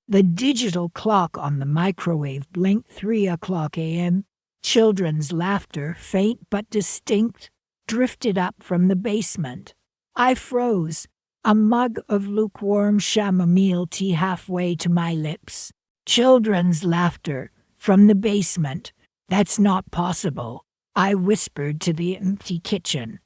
The digital clock on the microwave blinked 3 o'clock a.m. Children's laughter, faint but distinct, drifted up from the basement. I froze, a mug of lukewarm chamomile tea halfway to my lips. Children's laughter, from the basement. That's not possible, I whispered to the empty kitchen.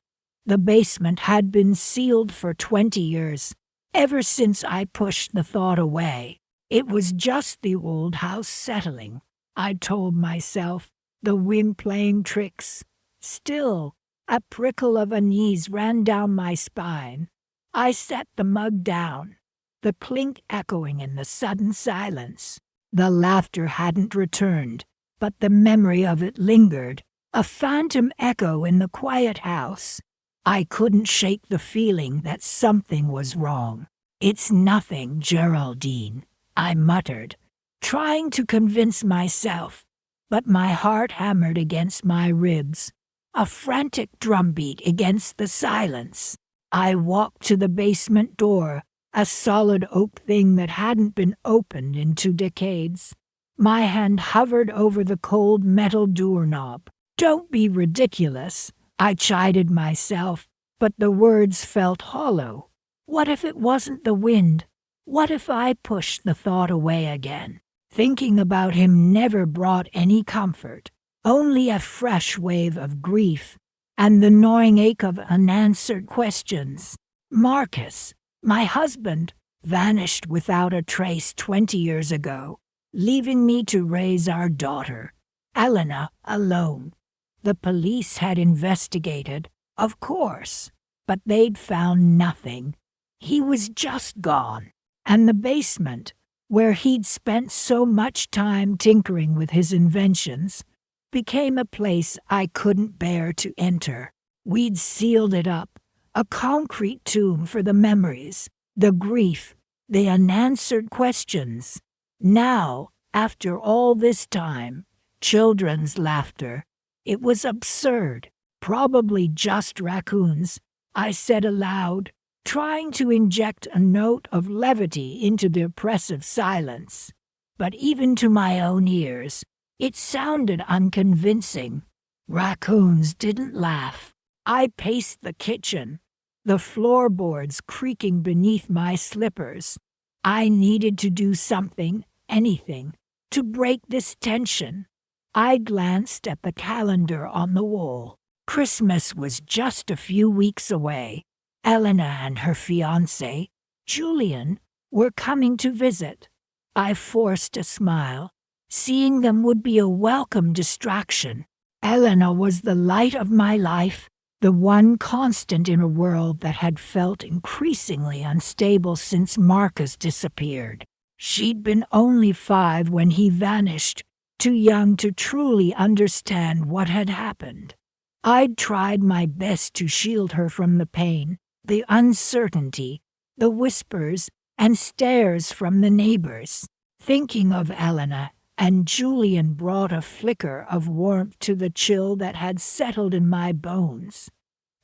The basement had been sealed for 20 years, ever since I pushed the thought away. It was just the old house settling, I told myself, the wind playing tricks. Still, a prickle of unease ran down my spine. I set the mug down, the clink echoing in the sudden silence. The laughter hadn't returned, but the memory of it lingered, a phantom echo in the quiet house. I couldn't shake the feeling that something was wrong. "It's nothing, Geraldine," I muttered, trying to convince myself, but my heart hammered against my ribs, a frantic drumbeat against the silence. I walked to the basement door, a solid oak thing that hadn't been opened in 2 decades. My hand hovered over the cold metal doorknob. "Don't be ridiculous," I chided myself, but the words felt hollow. What if it wasn't the wind? What if I pushed the thought away again? Thinking about him never brought any comfort, only a fresh wave of grief and the gnawing ache of unanswered questions. Marcus, my husband, vanished without a trace 20 years ago, leaving me to raise our daughter, Elena, alone. The police had investigated, of course, but they'd found nothing. He was just gone, and the basement, where he'd spent so much time tinkering with his inventions, became a place I couldn't bear to enter. We'd sealed it up, a concrete tomb for the memories, the grief, the unanswered questions. Now, after all this time, children's laughter. It was absurd. Probably just raccoons, I said aloud, trying to inject a note of levity into the oppressive silence. But even to my own ears, it sounded unconvincing. Raccoons didn't laugh. I paced the kitchen, the floorboards creaking beneath my slippers. I needed to do something, anything, to break this tension. I glanced at the calendar on the wall. Christmas was just a few weeks away. Elena and her fiancé, Julian, were coming to visit. I forced a smile. Seeing them would be a welcome distraction. Elena was the light of my life, the one constant in a world that had felt increasingly unstable since Marcus disappeared. She'd been only 5 when he vanished, too young to truly understand what had happened. I'd tried my best to shield her from the pain, the uncertainty, the whispers and stares from the neighbors. Thinking of Elena and Julian brought a flicker of warmth to the chill that had settled in my bones.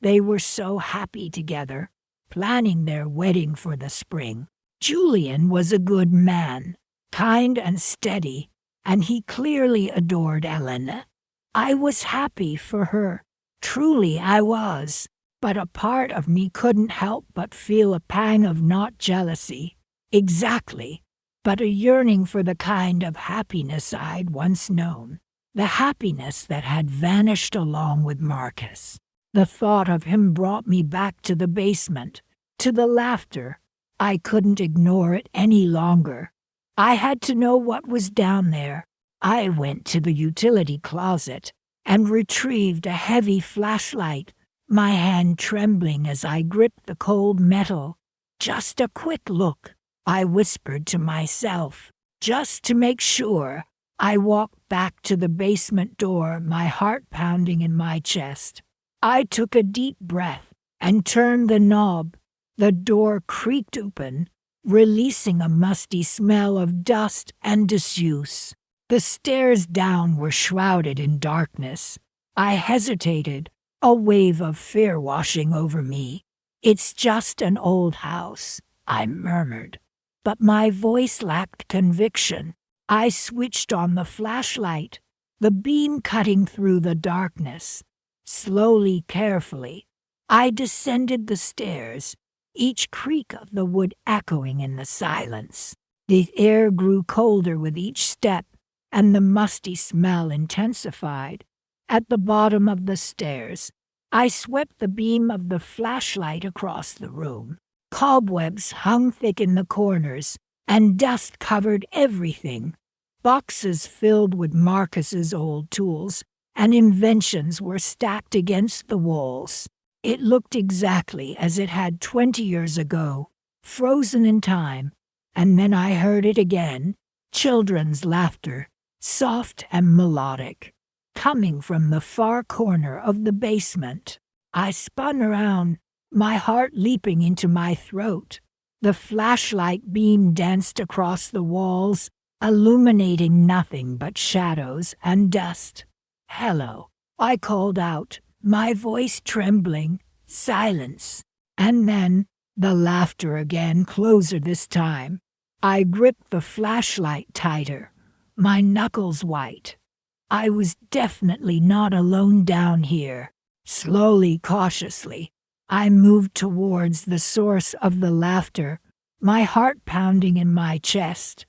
They were so happy together, planning their wedding for the spring. Julian was a good man, kind and steady, and he clearly adored Elena. I was happy for her. Truly I was. But a part of me couldn't help but feel a pang of not jealousy, exactly, but a yearning for the kind of happiness I'd once known, the happiness that had vanished along with Marcus. The thought of him brought me back to the basement, to the laughter. I couldn't ignore it any longer. I had to know what was down there. I went to the utility closet and retrieved a heavy flashlight, my hand trembling as I gripped the cold metal. "Just a quick look," I whispered to myself, just to make sure. I walked back to the basement door, my heart pounding in my chest. I took a deep breath and turned the knob. The door creaked open, releasing a musty smell of dust and disuse. The stairs down were shrouded in darkness. I hesitated, a wave of fear washing over me. "It's just an old house," I murmured. but my voice lacked conviction. I switched on the flashlight, the beam cutting through the darkness. Slowly, carefully, I descended the stairs, each creak of the wood echoing in the silence. The air grew colder with each step, and the musty smell intensified. At the bottom of the stairs, I swept the beam of the flashlight across the room. Cobwebs hung thick in the corners, and dust covered everything. Boxes filled with Marcus's old tools and inventions were stacked against the walls. It looked exactly as it had 20 years ago, frozen in time. And then I heard it again, children's laughter, soft and melodic, coming from the far corner of the basement. I spun around, my heart leaping into my throat. The flashlight beam danced across the walls, illuminating nothing but shadows and dust. "Hello," I called out, my voice trembling. Silence. And then, the laughter again, closer this time. I gripped the flashlight tighter, my knuckles white. I was definitely not alone down here. Slowly, cautiously, I moved towards the source of the laughter, my heart pounding in my chest.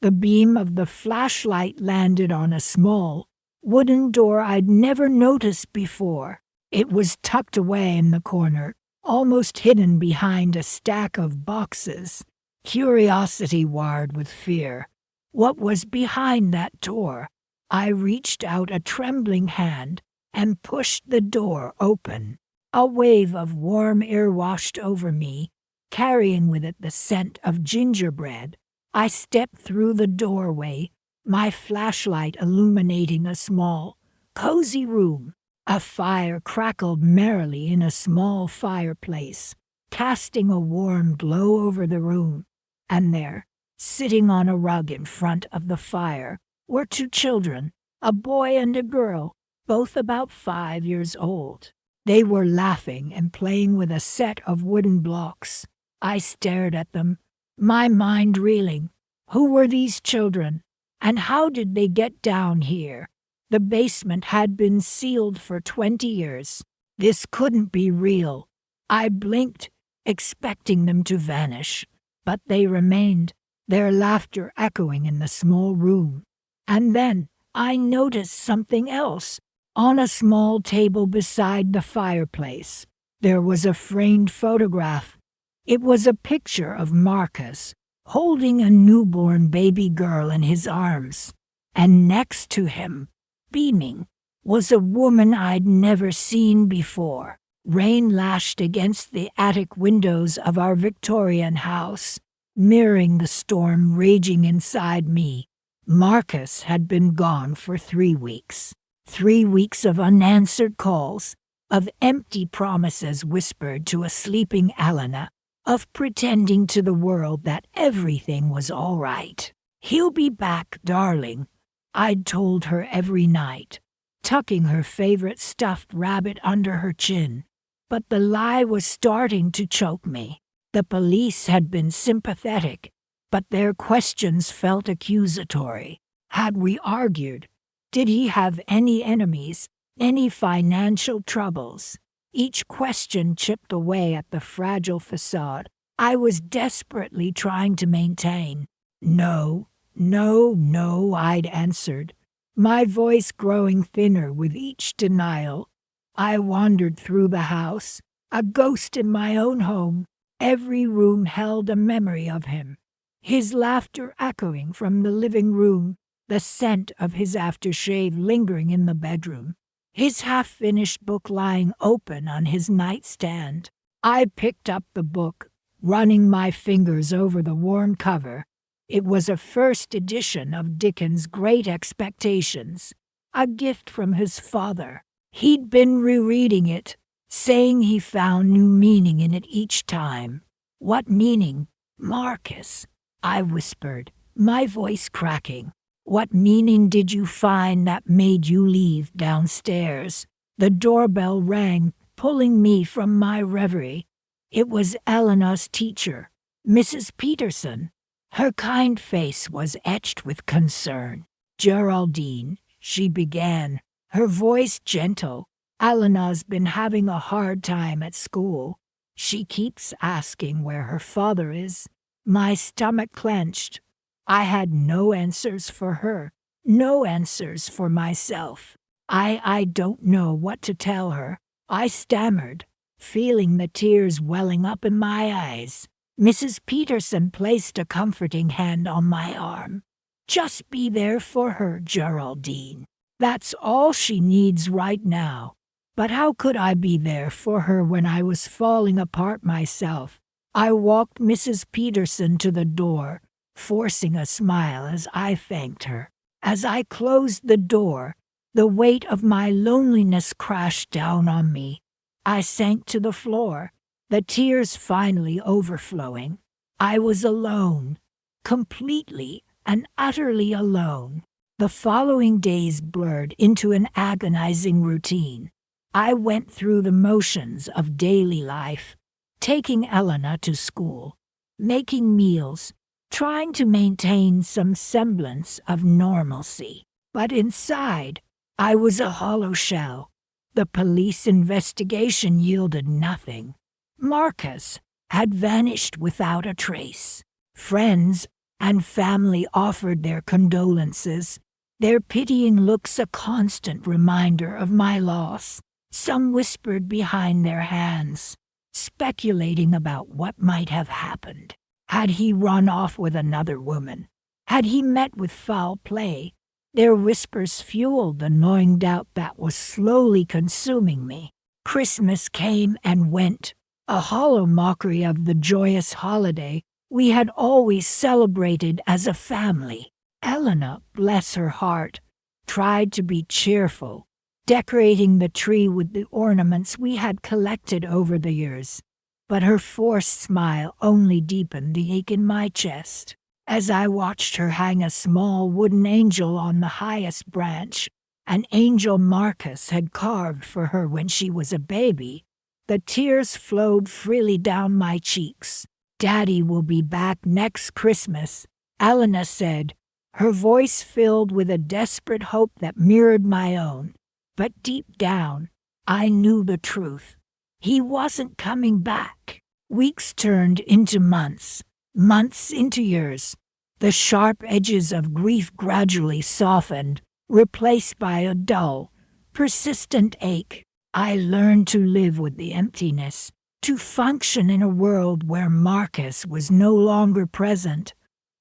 The beam of the flashlight landed on a small, wooden door I'd never noticed before. It was tucked away in the corner, almost hidden behind a stack of boxes. Curiosity warred with fear. What was behind that door? I reached out a trembling hand and pushed the door open. A wave of warm air washed over me, carrying with it the scent of gingerbread. I stepped through the doorway, my flashlight illuminating a small, cozy room. A fire crackled merrily in a small fireplace, casting a warm glow over the room. And there, sitting on a rug in front of the fire, were two children, a boy and a girl, both about 5 years old. They were laughing and playing with a set of wooden blocks. I stared at them, my mind reeling. Who were these children, and how did they get down here? The basement had been sealed for 20 years. This couldn't be real. I blinked, expecting them to vanish, but they remained, their laughter echoing in the small room. And then I noticed something else. On a small table beside the fireplace, there was a framed photograph. It was a picture of Marcus, holding a newborn baby girl in his arms. And next to him, beaming, was a woman I'd never seen before. Rain lashed against the attic windows of our Victorian house, mirroring the storm raging inside me. Marcus had been gone for 3 weeks. 3 weeks of unanswered calls, of empty promises whispered to a sleeping Elena, of pretending to the world that everything was all right. "He'll be back, darling," I'd told her every night, tucking her favorite stuffed rabbit under her chin. But the lie was starting to choke me. The police had been sympathetic, but their questions felt accusatory. Had we argued? Did he have any enemies, any financial troubles? Each question chipped away at the fragile facade I was desperately trying to maintain. "No, no, no," I'd answered, my voice growing thinner with each denial. I wandered through the house, a ghost in my own home. Every room held a memory of him. His laughter echoing from the living room, the scent of his aftershave lingering in the bedroom, his half-finished book lying open on his nightstand. I picked up the book, running my fingers over the worn cover. It was a first edition of Dickens' Great Expectations, a gift from his father. He'd been rereading it, saying he found new meaning in it each time. "What meaning, Marcus?" I whispered, my voice cracking. "What meaning did you find that made you leave downstairs?" The doorbell rang, pulling me from my reverie. It was Eleanor's teacher, Mrs. Peterson. Her kind face was etched with concern. "Geraldine," she began, her voice gentle, "Elena's been having a hard time at school. She keeps asking where her father is." My stomach clenched. I had no answers for her, no answers for myself. I don't know what to tell her," I stammered, feeling the tears welling up in my eyes. Mrs. Peterson placed a comforting hand on my arm. "Just be there for her, Geraldine. That's all she needs right now." But how could I be there for her when I was falling apart myself? I walked Mrs. Peterson to the door, forcing a smile as I thanked her. As I closed the door, the weight of my loneliness crashed down on me. I sank to the floor, the tears finally overflowing. I was alone, completely and utterly alone. The following days blurred into an agonizing routine. I went through the motions of daily life, taking Elena to school, making meals, trying to maintain some semblance of normalcy. But inside, I was a hollow shell. The police investigation yielded nothing. Marcus had vanished without a trace. Friends and family offered their condolences, their pitying looks a constant reminder of my loss. Some whispered behind their hands, speculating about what might have happened. Had he run off with another woman? Had he met with foul play? Their whispers fueled the gnawing doubt that was slowly consuming me. Christmas came and went, a hollow mockery of the joyous holiday we had always celebrated as a family. Elena, bless her heart, tried to be cheerful, decorating the tree with the ornaments we had collected over the years. But her forced smile only deepened the ache in my chest. As I watched her hang a small wooden angel on the highest branch, an angel Marcus had carved for her when she was a baby, the tears flowed freely down my cheeks. "Daddy will be back next Christmas," Elena said, her voice filled with a desperate hope that mirrored my own. But deep down, I knew the truth. He wasn't coming back. Weeks turned into months, months into years. The sharp edges of grief gradually softened, replaced by a dull, persistent ache. I learned to live with the emptiness, to function in a world where Marcus was no longer present.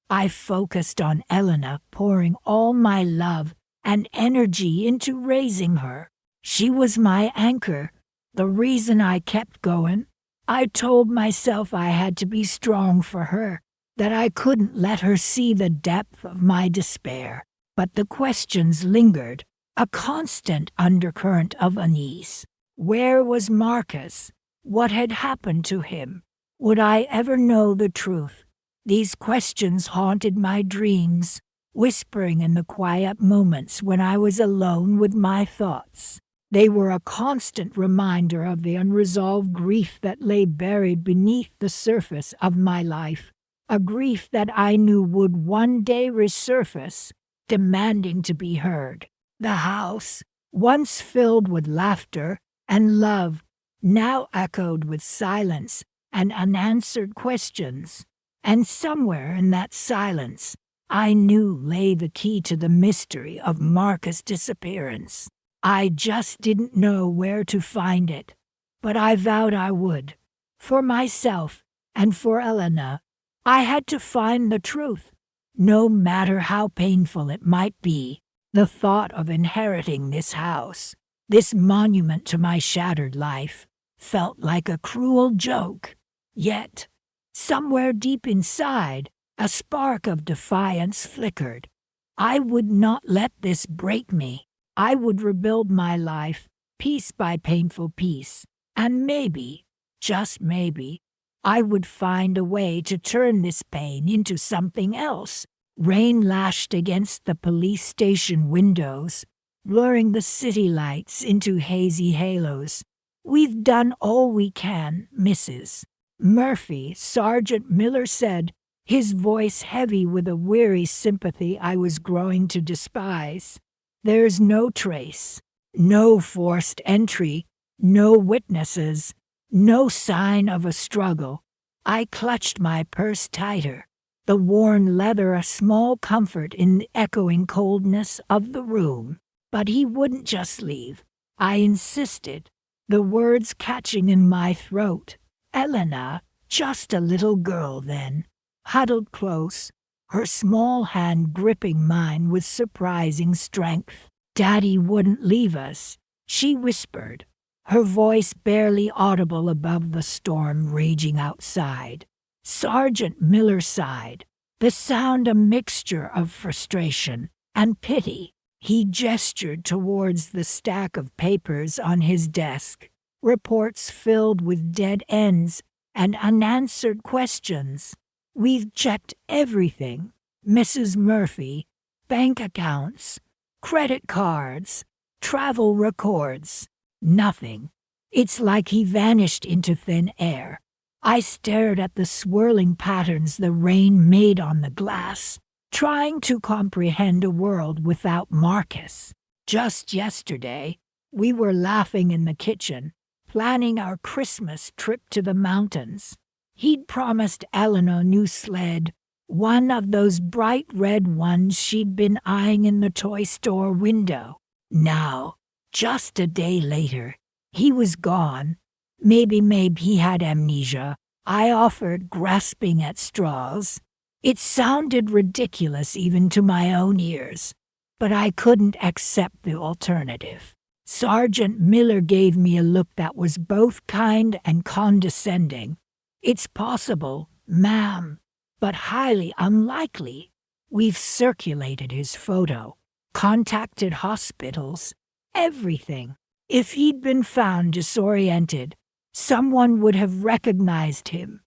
I focused on Elena, pouring all my love and energy into raising her. She was my anchor, the reason I kept going. I told myself I had to be strong for her, that I couldn't let her see the depth of my despair. But the questions lingered, a constant undercurrent of unease. Where was Marcus? What had happened to him? Would I ever know the truth? These questions haunted my dreams, whispering in the quiet moments when I was alone with my thoughts. They were a constant reminder of the unresolved grief that lay buried beneath the surface of my life, a grief that I knew would one day resurface, demanding to be heard. The house, once filled with laughter and love, now echoed with silence and unanswered questions. And somewhere in that silence, I knew lay the key to the mystery of Marcus' disappearance. I just didn't know where to find it, but I vowed I would. For myself and for Elena, I had to find the truth, no matter how painful it might be. The thought of inheriting this house, this monument to my shattered life, felt like a cruel joke. Yet, somewhere deep inside, a spark of defiance flickered. I would not let this break me. I would rebuild my life, piece by painful piece, and maybe, just maybe, I would find a way to turn this pain into something else. Rain lashed against the police station windows, blurring the city lights into hazy halos. "We've done all we can, Mrs. Murphy," Sergeant Miller said, his voice heavy with a weary sympathy I was growing to despise. There's no trace, no forced entry, no witnesses, no sign of a struggle. I clutched my purse tighter, the worn leather a small comfort in the echoing coldness of the room. But he wouldn't just leave. I insisted, the words catching in my throat. Elena, just a little girl then, huddled close, her small hand gripping mine with surprising strength. Daddy wouldn't leave us, she whispered, her voice barely audible above the storm raging outside. Sergeant Miller sighed, the sound a mixture of frustration and pity. He gestured towards the stack of papers on his desk, reports filled with dead ends and unanswered questions. We've checked everything, Mrs. Murphy, bank accounts, credit cards, travel records. Nothing. It's like he vanished into thin air. I stared at the swirling patterns the rain made on the glass, trying to comprehend a world without Marcus. Just yesterday, we were laughing in the kitchen, planning our Christmas trip to the mountains. He'd promised Ellen a new sled, one of those bright red ones she'd been eyeing in the toy store window. Now, just a day later, he was gone. Maybe he had amnesia, I offered, grasping at straws. It sounded ridiculous even to my own ears, but I couldn't accept the alternative. Sergeant Miller gave me a look that was both kind and condescending. It's possible, ma'am, but highly unlikely. We've circulated his photo, contacted hospitals, everything. If he'd been found disoriented, someone would have recognized him.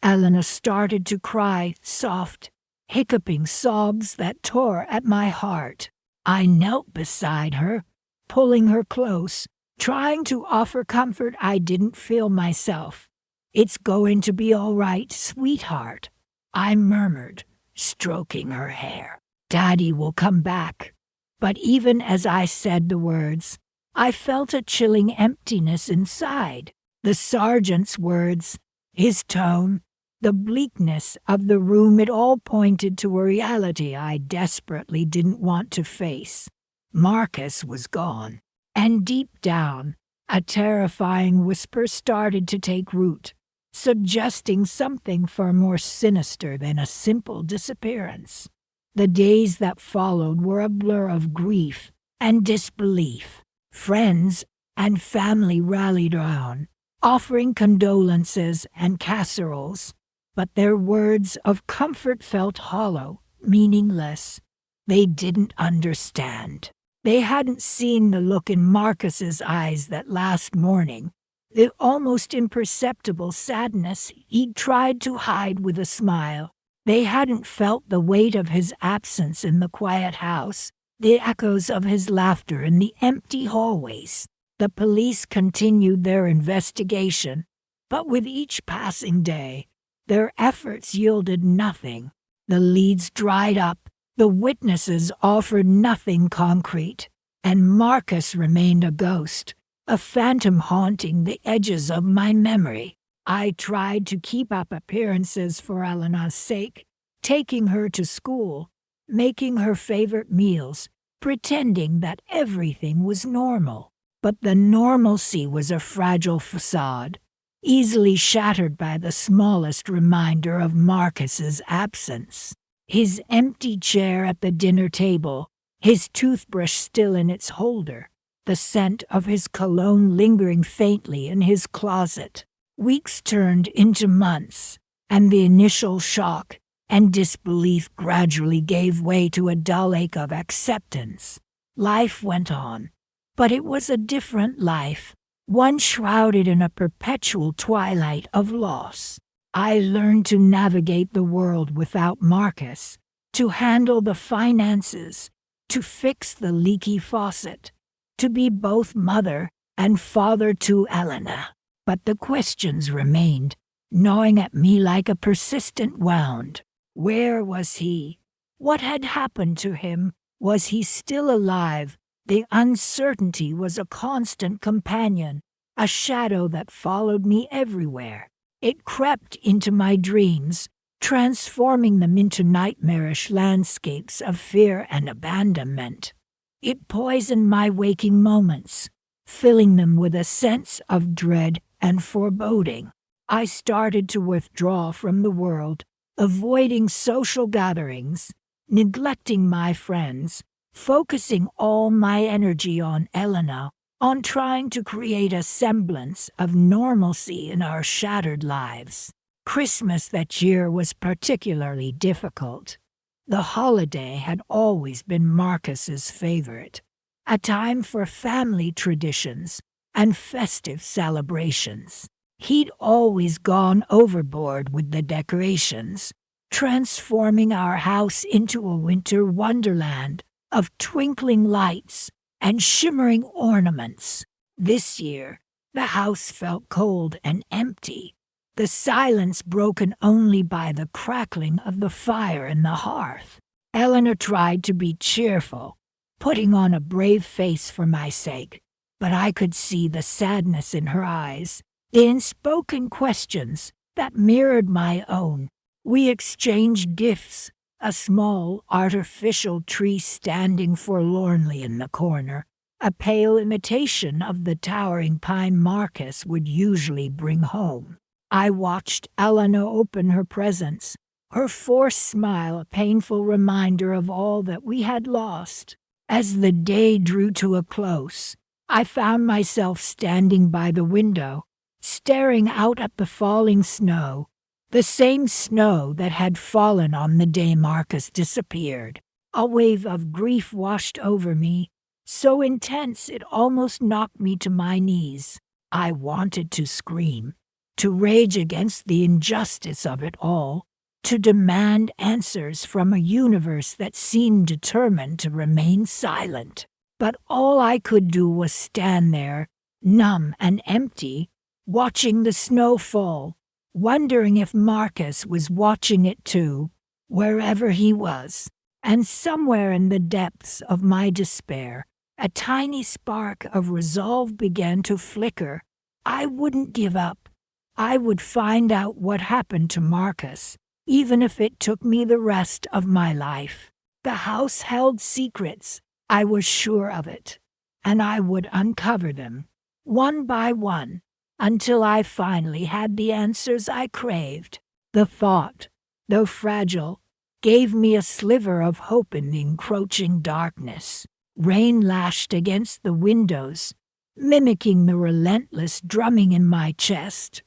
Elena started to cry, soft, hiccuping sobs that tore at my heart. I knelt beside her, pulling her close, trying to offer comfort I didn't feel myself. It's going to be all right, sweetheart, I murmured, stroking her hair. Daddy will come back. But even as I said the words, I felt a chilling emptiness inside. The sergeant's words, his tone, the bleakness of the room, it all pointed to a reality I desperately didn't want to face. Marcus was gone, and deep down, a terrifying whisper started to take root, suggesting something far more sinister than a simple disappearance. The days that followed were a blur of grief and disbelief. Friends and family rallied around, offering condolences and casseroles, but their words of comfort felt hollow, meaningless. They didn't understand. They hadn't seen the look in Marcus's eyes that last morning, the almost imperceptible sadness he'd tried to hide with a smile. They hadn't felt the weight of his absence in the quiet house, the echoes of his laughter in the empty hallways. The police continued their investigation, but with each passing day, their efforts yielded nothing. The leads dried up, the witnesses offered nothing concrete, and Marcus remained a ghost, a phantom haunting the edges of my memory. I tried to keep up appearances for Elena's sake, taking her to school, making her favorite meals, pretending that everything was normal. But the normalcy was a fragile facade, easily shattered by the smallest reminder of Marcus's absence. His empty chair at the dinner table, his toothbrush still in its holder, the scent of his cologne lingering faintly in his closet. Weeks turned into months, and the initial shock and disbelief gradually gave way to a dull ache of acceptance. Life went on, but it was a different life, one shrouded in a perpetual twilight of loss. I learned to navigate the world without Marcus, to handle the finances, to fix the leaky faucet, to be both mother and father to Elena. But the questions remained, gnawing at me like a persistent wound. Where was he? What had happened to him? Was he still alive? The uncertainty was a constant companion, a shadow that followed me everywhere. It crept into my dreams, transforming them into nightmarish landscapes of fear and abandonment. It poisoned my waking moments, filling them with a sense of dread and foreboding. I started to withdraw from the world, avoiding social gatherings, neglecting my friends, focusing all my energy on Elena, on trying to create a semblance of normalcy in our shattered lives. Christmas that year was particularly difficult. The holiday had always been Marcus's favorite, a time for family traditions and festive celebrations. He'd always gone overboard with the decorations, transforming our house into a winter wonderland of twinkling lights and shimmering ornaments. This year, the house felt cold and empty, the silence broken only by the crackling of the fire in the hearth. Eleanor tried to be cheerful, putting on a brave face for my sake, but I could see the sadness in her eyes, the unspoken questions that mirrored my own. We exchanged gifts, a small artificial tree standing forlornly in the corner, a pale imitation of the towering pine Marcus would usually bring home. I watched Eleanor open her presents, her forced smile a painful reminder of all that we had lost. As the day drew to a close, I found myself standing by the window, staring out at the falling snow, the same snow that had fallen on the day Marcus disappeared. A wave of grief washed over me, so intense it almost knocked me to my knees. I wanted to scream, to rage against the injustice of it all, to demand answers from a universe that seemed determined to remain silent. But all I could do was stand there, numb and empty, watching the snow fall, wondering if Marcus was watching it too, wherever he was. And somewhere in the depths of my despair, a tiny spark of resolve began to flicker. I wouldn't give up. I would find out what happened to Marcus, even if it took me the rest of my life. The house held secrets, I was sure of it, and I would uncover them, one by one, until I finally had the answers I craved. The thought, though fragile, gave me a sliver of hope in the encroaching darkness. Rain lashed against the windows, mimicking the relentless drumming in my chest.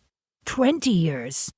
20 years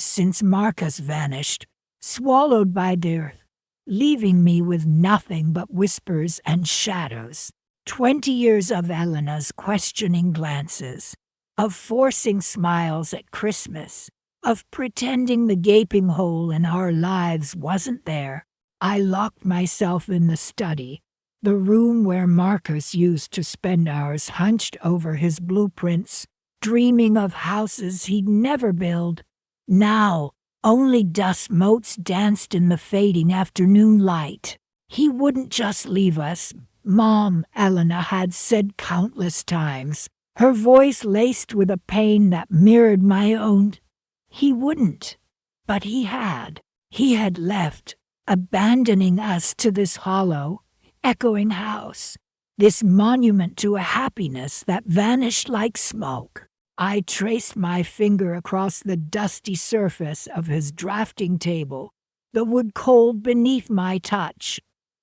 since Marcus vanished, swallowed by the earth, leaving me with nothing but whispers and shadows. 20 years of Elena's questioning glances, of forcing smiles at Christmas, of pretending the gaping hole in our lives wasn't there. I locked myself in the study, the room where Marcus used to spend hours hunched over his blueprints, dreaming of houses he'd never build. Now, only dust motes danced in the fading afternoon light. He wouldn't just leave us, Mom, Elena had said countless times, her voice laced with a pain that mirrored my own. He wouldn't. But he had. He had left, abandoning us to this hollow, echoing house, this monument to a happiness that vanished like smoke. I traced my finger across the dusty surface of his drafting table, the wood cold beneath my touch.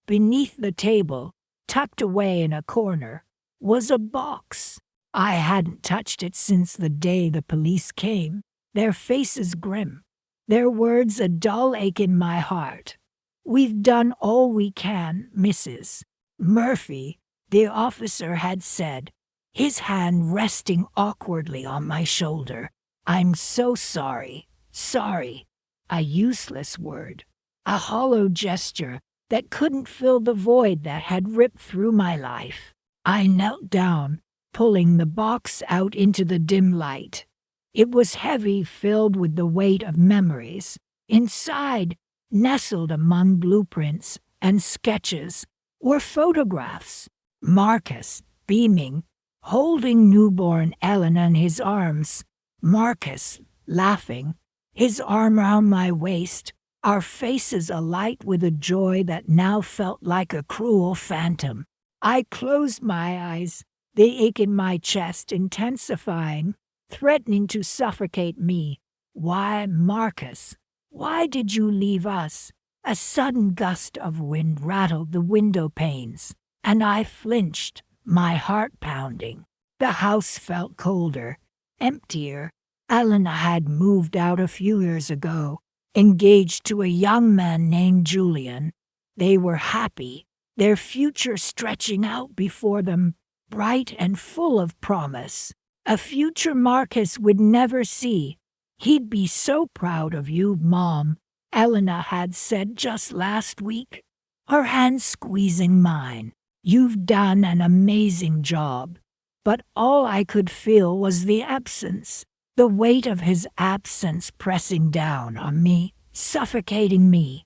Beneath the table, tucked away in a corner, was a box. I hadn't touched it since the day the police came, their faces grim, their words a dull ache in my heart. "We've done all we can, Mrs. Murphy," the officer had said, his hand resting awkwardly on my shoulder. "I'm so sorry, sorry." A useless word, a hollow gesture that couldn't fill the void that had ripped through my life. I knelt down, pulling the box out into the dim light. It was heavy, filled with the weight of memories, Inside, nestled among blueprints and sketches, were photographs. Marcus, beaming, holding newborn Ellen in his arms. Marcus, laughing, his arm round my waist, our faces alight with a joy that now felt like a cruel phantom. I closed my eyes, the ache in my chest intensifying, threatening to suffocate me. Why, Marcus, why did you leave us? A sudden gust of wind rattled the window panes, and I flinched, my heart pounding. The house felt colder, emptier. Elena had moved out a few years ago, engaged to a young man named Julian. They were happy, their future stretching out before them, bright and full of promise. A future Marcus would never see. He'd be so proud of you, Mom, Elena had said just last week, her hand squeezing mine. You've done an amazing job. But all I could feel was the absence, the weight of his absence pressing down on me, suffocating me.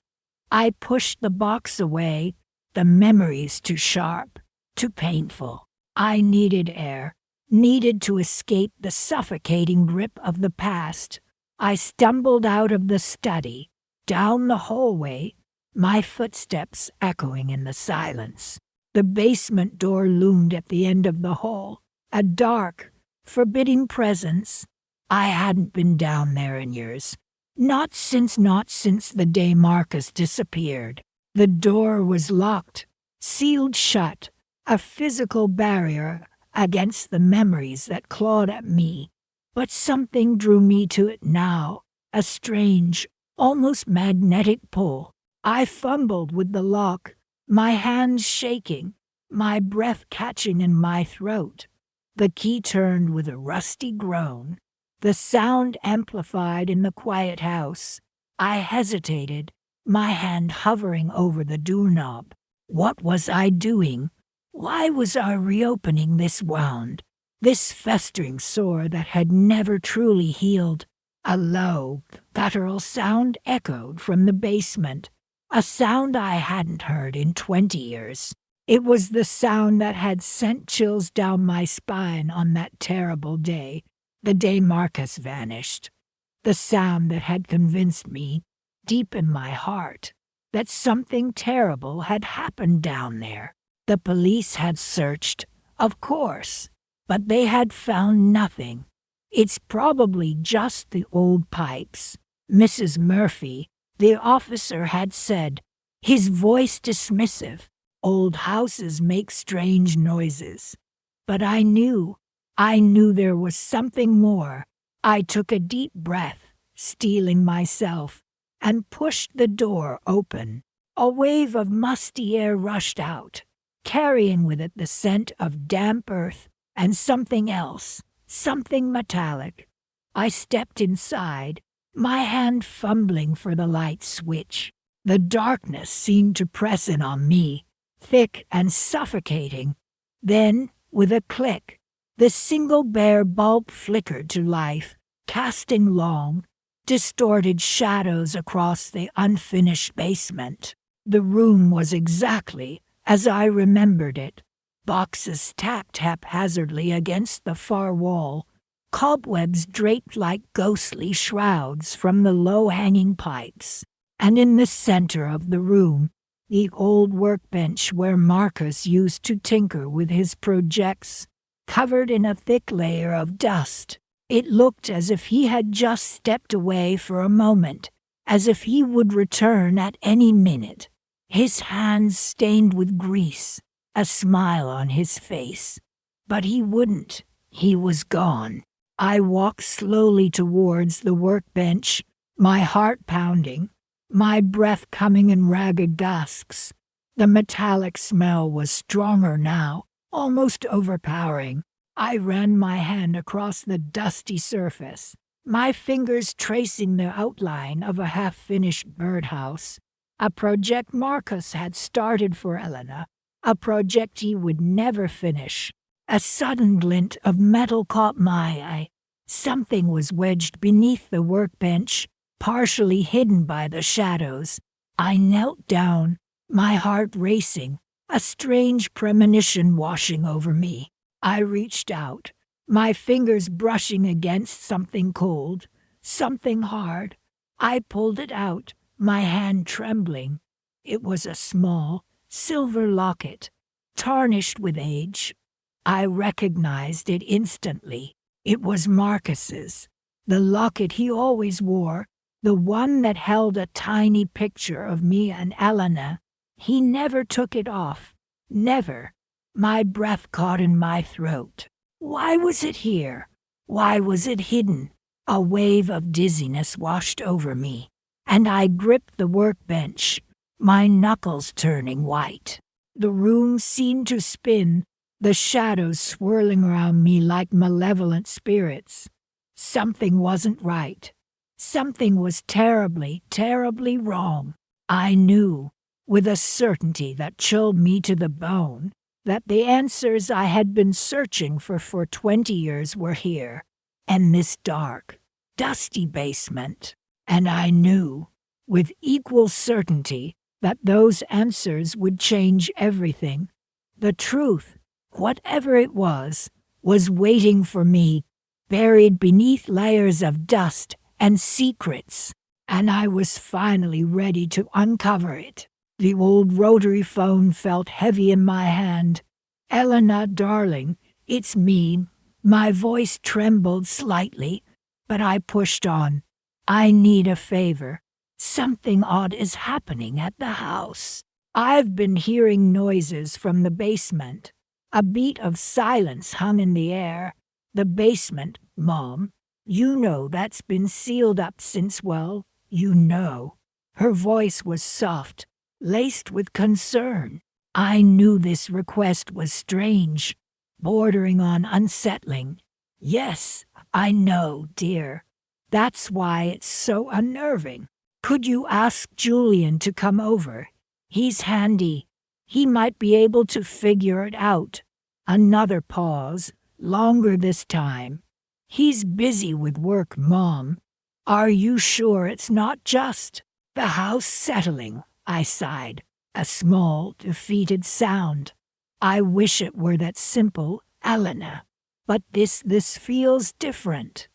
I pushed the box away, the memories too sharp, too painful. I needed air, needed to escape the suffocating grip of the past. I stumbled out of the study, down the hallway, my footsteps echoing in the silence. The basement door loomed at the end of the hall, a dark, forbidding presence. I hadn't been down there in years. Not since the day Marcus disappeared. The door was locked, sealed shut, a physical barrier against the memories that clawed at me. But something drew me to it now, a strange, almost magnetic pull. I fumbled with the lock, my hands shaking, my breath catching in my throat. The key turned with a rusty groan, the sound amplified in the quiet house. I hesitated, my hand hovering over the doorknob. What was I doing? Why was I reopening this wound, this festering sore that had never truly healed? A low, guttural sound echoed from the basement, a sound I hadn't heard in 20 years. It was the sound that had sent chills down my spine on that terrible day, the day Marcus vanished. The sound that had convinced me, deep in my heart, that something terrible had happened down there. The police had searched, of course, but they had found nothing. It's probably just the old pipes, Mrs. Murphy, the officer had said, his voice dismissive. Old houses make strange noises. But I knew there was something more. I took a deep breath, steeling myself, and pushed the door open. A wave of musty air rushed out, carrying with it the scent of damp earth and something else, something metallic. I stepped inside, my hand fumbling for the light switch. The darkness seemed to press in on me, thick and suffocating. Then, with a click, the single bare bulb flickered to life, casting long, distorted shadows across the unfinished basement. The room was exactly as I remembered it. Boxes stacked haphazardly against the far wall, cobwebs draped like ghostly shrouds from the low-hanging pipes. And in the center of the room, the old workbench where Marcus used to tinker with his projects, covered in a thick layer of dust. It looked as if he had just stepped away for a moment, as if he would return at any minute. His hands stained with grease, a smile on his face. But he wouldn't. He was gone. I walked slowly towards the workbench, my heart pounding, my breath coming in ragged gasps. The metallic smell was stronger now, almost overpowering. I ran my hand across the dusty surface, my fingers tracing the outline of a half-finished birdhouse, a project Marcus had started for Elena, a project he would never finish. A sudden glint of metal caught my eye. Something was wedged beneath the workbench, partially hidden by the shadows. I knelt down, my heart racing, a strange premonition washing over me. I reached out, my fingers brushing against something cold, something hard. I pulled it out, my hand trembling. It was a small, silver locket, tarnished with age. I recognized it instantly. It was Marcus's, the locket he always wore, the one that held a tiny picture of me and Elena. He never took it off. Never. My breath caught in my throat. Why was it here? Why was it hidden? A wave of dizziness washed over me, and I gripped the workbench, my knuckles turning white. The room seemed to spin, the shadows swirling around me like malevolent spirits. Something wasn't right. Something was terribly, terribly wrong. I knew, with a certainty that chilled me to the bone, that the answers I had been searching for 20 years were here, in this dark, dusty basement. And I knew, with equal certainty, that those answers would change everything. The truth, whatever it was waiting for me, buried beneath layers of dust and secrets, and I was finally ready to uncover it. The old rotary phone felt heavy in my hand. "Elena, darling, it's me." My voice trembled slightly, but I pushed on. "I need a favor. Something odd is happening at the house. I've been hearing noises from the basement." A beat of silence hung in the air. "The basement, Mom. You know that's been sealed up since, well, you know." Her voice was soft, laced with concern. I knew this request was strange, bordering on unsettling. "Yes, I know, dear. That's why it's so unnerving. Could you ask Julian to come over? He's handy. He might be able to figure it out." Another pause, longer this time. "He's busy with work, Mom. Are you sure it's not just the house settling?" I sighed, a small, defeated sound. "I wish it were that simple, Elena. But this feels different.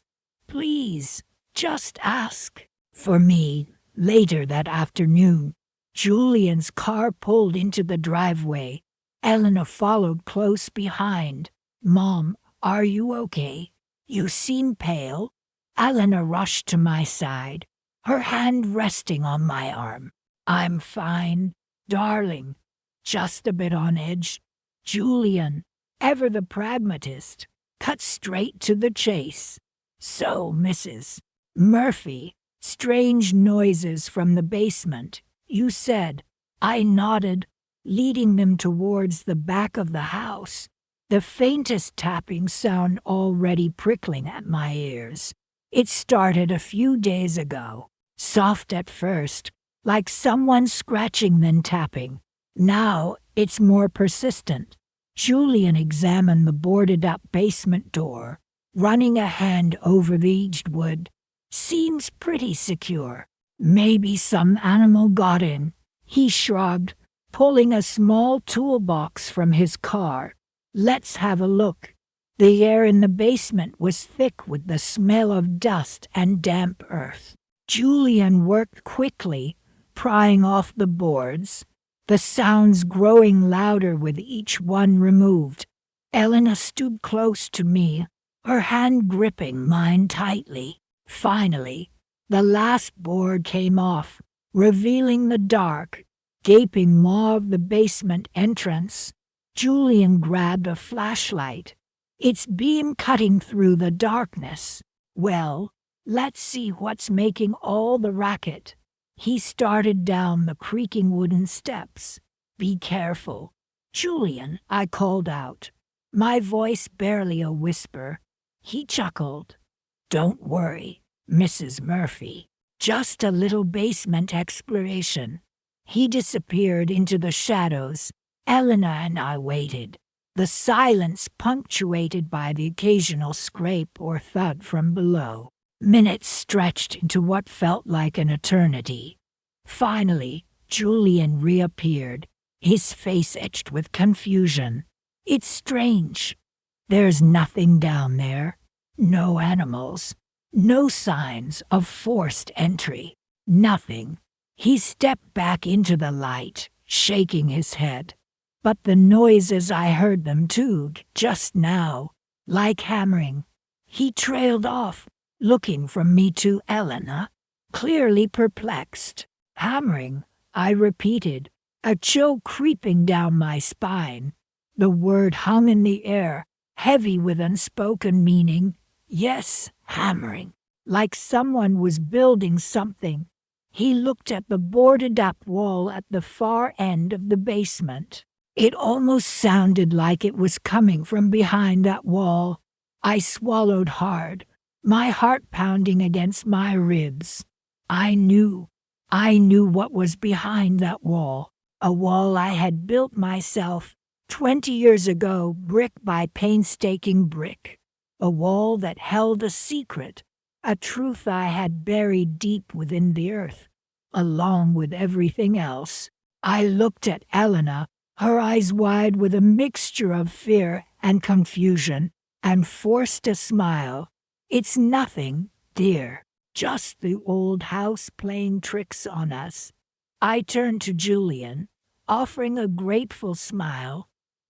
Please, just ask." For me, later that afternoon, Julian's car pulled into the driveway. Elena followed close behind. "Mom, are you okay? You seem pale." Elena rushed to my side, her hand resting on my arm. "I'm fine, darling. Just a bit on edge." Julian, ever the pragmatist, cut straight to the chase. "So, Mrs. Murphy, strange noises from the basement, you said." I nodded, leading them towards the back of the house, the faintest tapping sound already prickling at my ears. "It started a few days ago, soft at first, like someone scratching then tapping. Now it's more persistent." Julian examined the boarded-up basement door, running a hand over the aged wood. "Seems pretty secure. Maybe some animal got in." He shrugged, pulling a small toolbox from his car. "Let's have a look." The air in the basement was thick with the smell of dust and damp earth. Julian worked quickly, prying off the boards, the sounds growing louder with each one removed. Elena stood close to me, her hand gripping mine tightly. Finally, the last board came off, revealing the dark, gaping maw of the basement entrance. Julian grabbed a flashlight, its beam cutting through the darkness. "Well, let's see what's making all the racket." He started down the creaking wooden steps. "Be careful, Julian," I called out, my voice barely a whisper. He chuckled. "Don't worry, Mrs. Murphy. Just a little basement exploration." He disappeared into the shadows. Elena and I waited, the silence punctuated by the occasional scrape or thud from below. Minutes stretched into what felt like an eternity. Finally, Julian reappeared, his face etched with confusion. It's strange. There's nothing down there. No animals. No signs of forced entry. Nothing. He stepped back into the light, shaking his head. But the noises I heard them too, just now, like hammering. He trailed off, looking from me to Elena, clearly perplexed. Hammering, I repeated, a chill creeping down my spine. The word hung in the air, heavy with unspoken meaning. Yes, hammering, like someone was building something. He looked at the boarded-up wall at the far end of the basement. It almost sounded like it was coming from behind that wall. I swallowed hard, my heart pounding against my ribs. I knew what was behind that wall, a wall I had built myself 20 years ago, brick by painstaking brick, a wall that held a secret, a truth I had buried deep within the earth, along with everything else. I looked at Elena, her eyes wide with a mixture of fear and confusion, and forced a smile. It's nothing, dear, just the old house playing tricks on us. I turned to Julian, offering a grateful smile.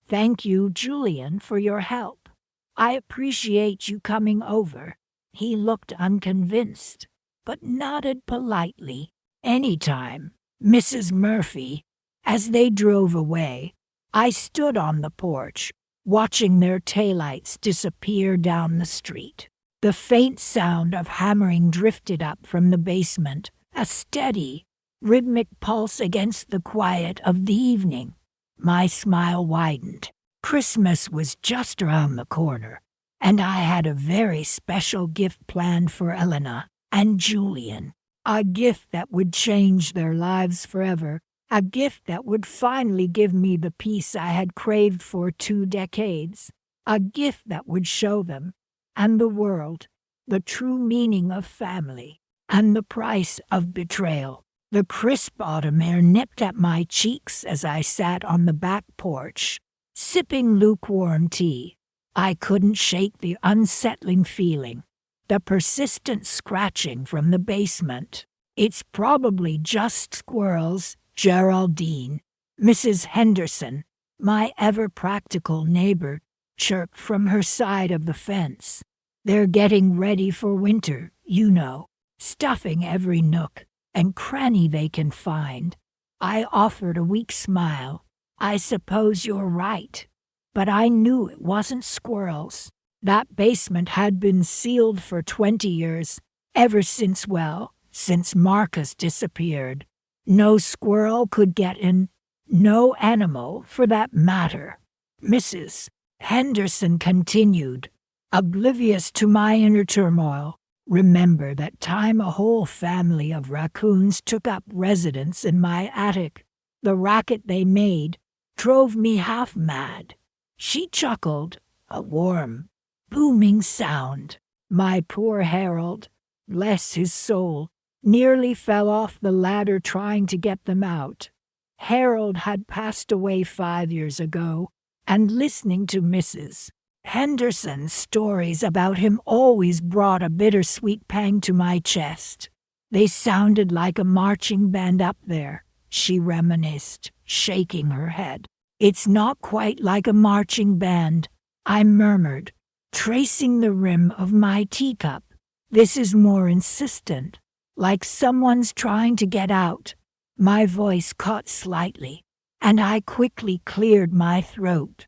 Thank you, Julian, for your help. I appreciate you coming over. He looked unconvinced, but nodded politely. Anytime, Mrs. Murphy. As they drove away, I stood on the porch, watching their taillights disappear down the street. The faint sound of hammering drifted up from the basement, a steady, rhythmic pulse against the quiet of the evening. My smile widened. Christmas was just around the corner, and I had a very special gift planned for Elena and Julian. A gift that would change their lives forever. A gift that would finally give me the peace I had craved for 2 decades. A gift that would show them, and the world, the true meaning of family, and the price of betrayal. The crisp autumn air nipped at my cheeks as I sat on the back porch, sipping lukewarm tea. I couldn't shake the unsettling feeling, the persistent scratching from the basement. It's probably just squirrels, Geraldine. Mrs. Henderson, my ever-practical neighbor, chirped from her side of the fence. They're getting ready for winter, you know, stuffing every nook and cranny they can find. I offered a weak smile. I suppose you're right. But I knew it wasn't squirrels. That basement had been sealed for 20 years, ever since Marcus disappeared. No squirrel could get in, no animal for that matter. Mrs. Henderson continued, oblivious to my inner turmoil. Remember that time a whole family of raccoons took up residence in my attic. The racket they made drove me half mad. She chuckled, a warm, booming sound. My poor Harold, bless his soul, nearly fell off the ladder trying to get them out. Harold had passed away 5 years ago, and listening to Mrs. Henderson's stories about him always brought a bittersweet pang to my chest. They sounded like a marching band up there, she reminisced, shaking her head. It's not quite like a marching band, I murmured, tracing the rim of my teacup. This is more insistent, like someone's trying to get out. My voice caught slightly, and I quickly cleared my throat.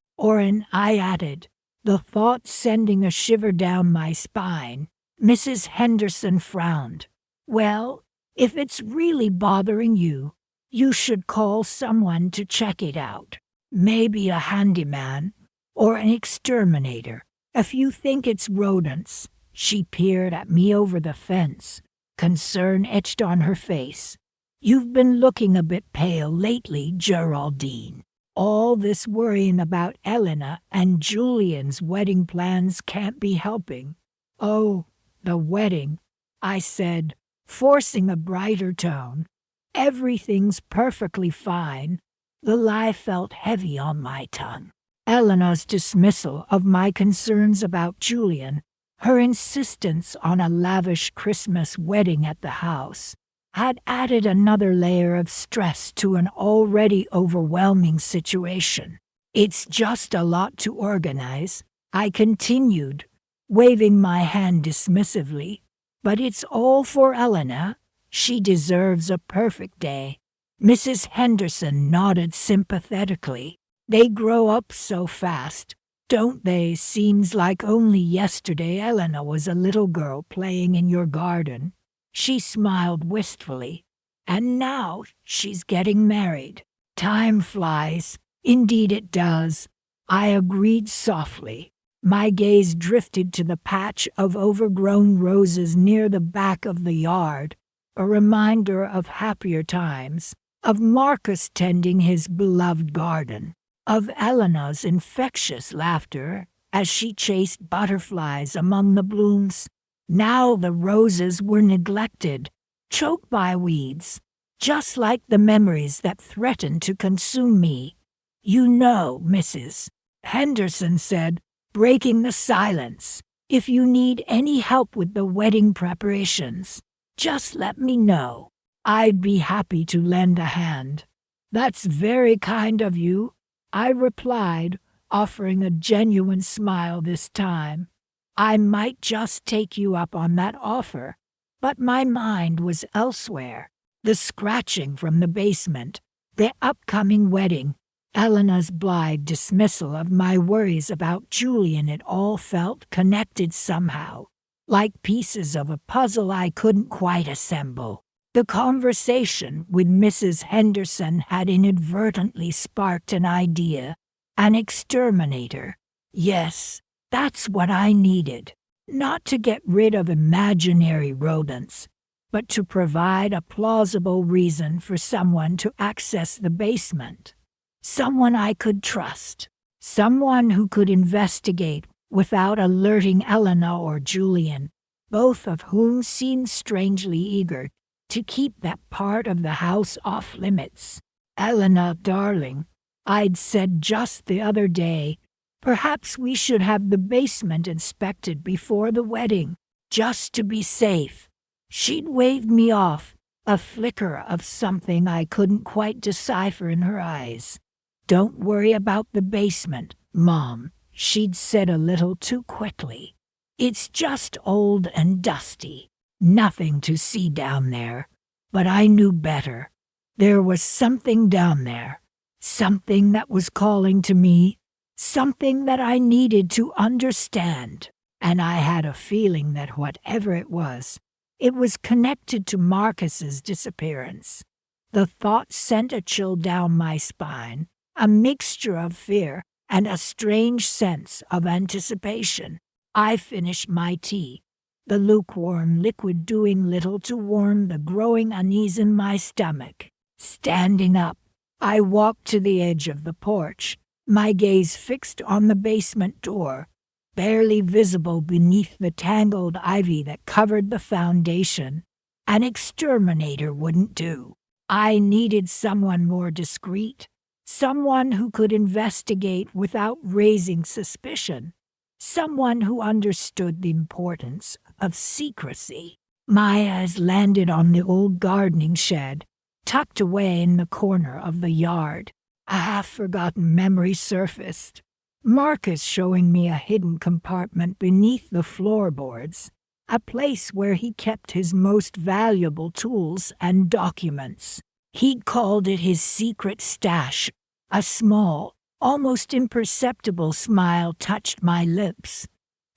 I added, the thought sending a shiver down my spine. Mrs. Henderson frowned. Well, if it's really bothering you, you should call someone to check it out. Maybe a handyman or an exterminator. If you think it's rodents. She peered at me over the fence, concern etched on her face. You've been looking a bit pale lately, Geraldine. All this worrying about Elena and Julian's wedding plans can't be helping. Oh, the wedding. I said, forcing a brighter tone. Everything's perfectly fine. The lie felt heavy on my tongue. Eleanor's dismissal of my concerns about Julian, her insistence on a lavish Christmas wedding at the house, had added another layer of stress to an already overwhelming situation. It's just a lot to organize, I continued, waving my hand dismissively. But it's all for Eleanor. She deserves a perfect day. Mrs. Henderson nodded sympathetically. They grow up so fast, don't they? Seems like only yesterday Eleanor was a little girl playing in your garden. She smiled wistfully. And now she's getting married. Time flies. Indeed it does. I agreed softly. My gaze drifted to the patch of overgrown roses near the back of the yard, a reminder of happier times, of Marcus tending his beloved garden, of Eleanor's infectious laughter as she chased butterflies among the blooms. Now the roses were neglected, choked by weeds, just like the memories that threatened to consume me. You know, Mrs. Henderson said, breaking the silence, if you need any help with the wedding preparations, just let me know. I'd be happy to lend a hand. That's very kind of you, I replied, offering a genuine smile this time. I might just take you up on that offer, but my mind was elsewhere. The scratching from the basement, the upcoming wedding, Eleanor's blithe dismissal of my worries about Julian. It all felt connected somehow, like pieces of a puzzle I couldn't quite assemble. The conversation with Mrs. Henderson had inadvertently sparked an idea. An exterminator. Yes, that's what I needed. Not to get rid of imaginary rodents, but to provide a plausible reason for someone to access the basement. Someone I could trust. Someone who could investigate without alerting Eleanor or Julian, both of whom seemed strangely eager to keep that part of the house off limits. Eleanor, darling, I'd said just the other day, perhaps we should have the basement inspected before the wedding, just to be safe. She'd waved me off, a flicker of something I couldn't quite decipher in her eyes. Don't worry about the basement, Mom, she'd said a little too quickly. It's just old and dusty. Nothing to see down there. But I knew better. There was something down there. Something that was calling to me. Something that I needed to understand. And I had a feeling that whatever it was connected to Marcus's disappearance. The thought sent a chill down my spine, a mixture of fear and a strange sense of anticipation. I finished my tea, the lukewarm liquid doing little to warm the growing unease in my stomach. Standing up, I walked to the edge of the porch, my gaze fixed on the basement door, barely visible beneath the tangled ivy that covered the foundation. An exterminator wouldn't do. I needed someone more discreet, someone who could investigate without raising suspicion, someone who understood the importance of secrecy. My eyes landed on the old gardening shed, tucked away in the corner of the yard. A half-forgotten memory surfaced. Marcus showing me a hidden compartment beneath the floorboards, a place where he kept his most valuable tools and documents. He'd called it his secret stash. A small, almost imperceptible smile touched my lips.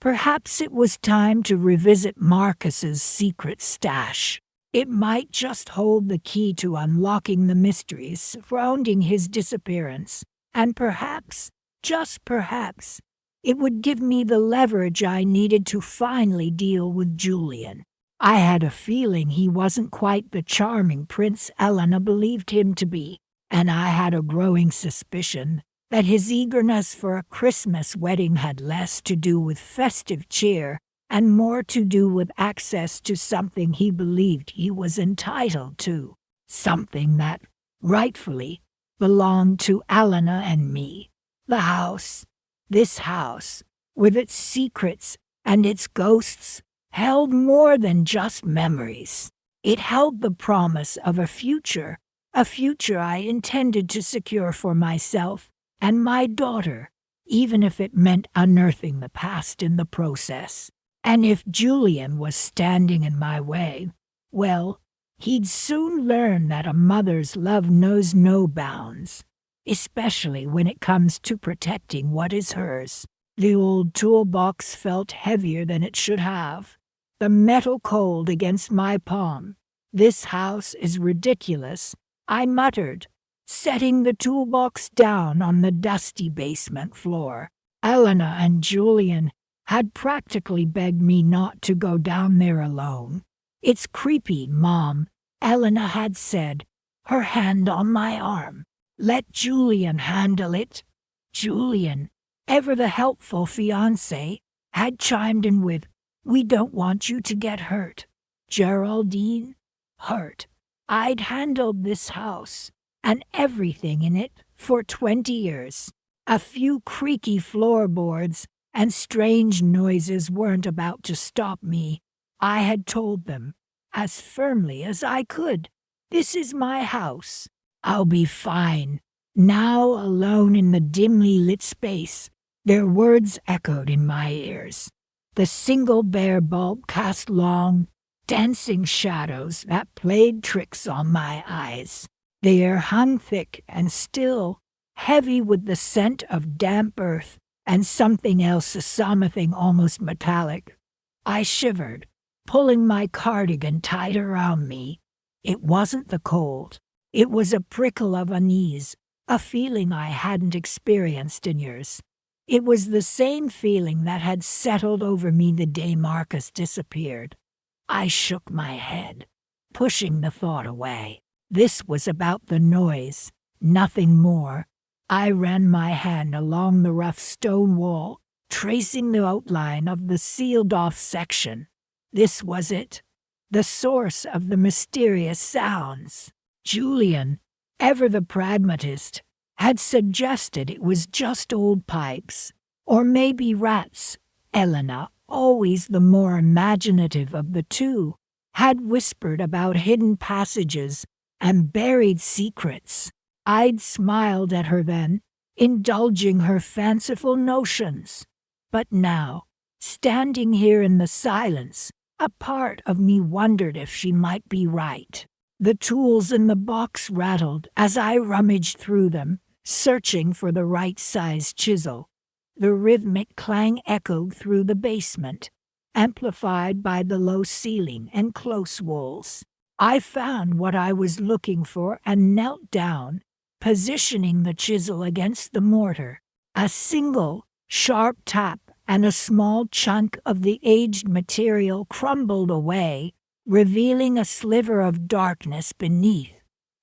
Perhaps it was time to revisit Marcus's secret stash. It might just hold the key to unlocking the mysteries surrounding his disappearance, and perhaps, just perhaps, it would give me the leverage I needed to finally deal with Julian. I had a feeling he wasn't quite the charming prince Eleanor believed him to be, and I had a growing suspicion that his eagerness for a Christmas wedding had less to do with festive cheer and more to do with access to something he believed he was entitled to, something that, rightfully, belonged to Alana and me. The house, this house, with its secrets and its ghosts, held more than just memories. It held the promise of a future I intended to secure for myself and my daughter, even if it meant unearthing the past in the process. And if Julian was standing in my way, well, he'd soon learn that a mother's love knows no bounds, especially when it comes to protecting what is hers. The old toolbox felt heavier than it should have, the metal cold against my palm. "This house is ridiculous," I muttered, setting the toolbox down on the dusty basement floor. Elena and Julian had practically begged me not to go down there alone. "It's creepy, Mom," Elena had said, her hand on my arm. "Let Julian handle it." Julian, ever the helpful fiancé, had chimed in with, "We don't want you to get hurt." Geraldine? Hurt. I'd handled this house, and everything in it, for 20 years. A few creaky floorboards and strange noises weren't about to stop me. I had told them, as firmly as I could, "This is my house. I'll be fine." Now alone in the dimly lit space, their words echoed in my ears. The single bare bulb cast long, dancing shadows that played tricks on my eyes. The air hung thick and still, heavy with the scent of damp earth and something else, something almost metallic. I shivered, pulling my cardigan tight around me. It wasn't the cold. It was a prickle of unease, a feeling I hadn't experienced in years. It was the same feeling that had settled over me the day Marcus disappeared. I shook my head, pushing the thought away. This was about the noise, nothing more. I ran my hand along the rough stone wall, tracing the outline of the sealed-off section. This was it, the source of the mysterious sounds. Julian, ever the pragmatist, had suggested it was just old pipes, or maybe rats. Elena, always the more imaginative of the two, had whispered about hidden passages and buried secrets. I'd smiled at her then, indulging her fanciful notions. But now, standing here in the silence, a part of me wondered if she might be right. The tools in the box rattled as I rummaged through them, searching for the right-sized chisel. The rhythmic clang echoed through the basement, amplified by the low ceiling and close walls. I found what I was looking for and knelt down, positioning the chisel against the mortar. A single, sharp tap and a small chunk of the aged material crumbled away, revealing a sliver of darkness beneath.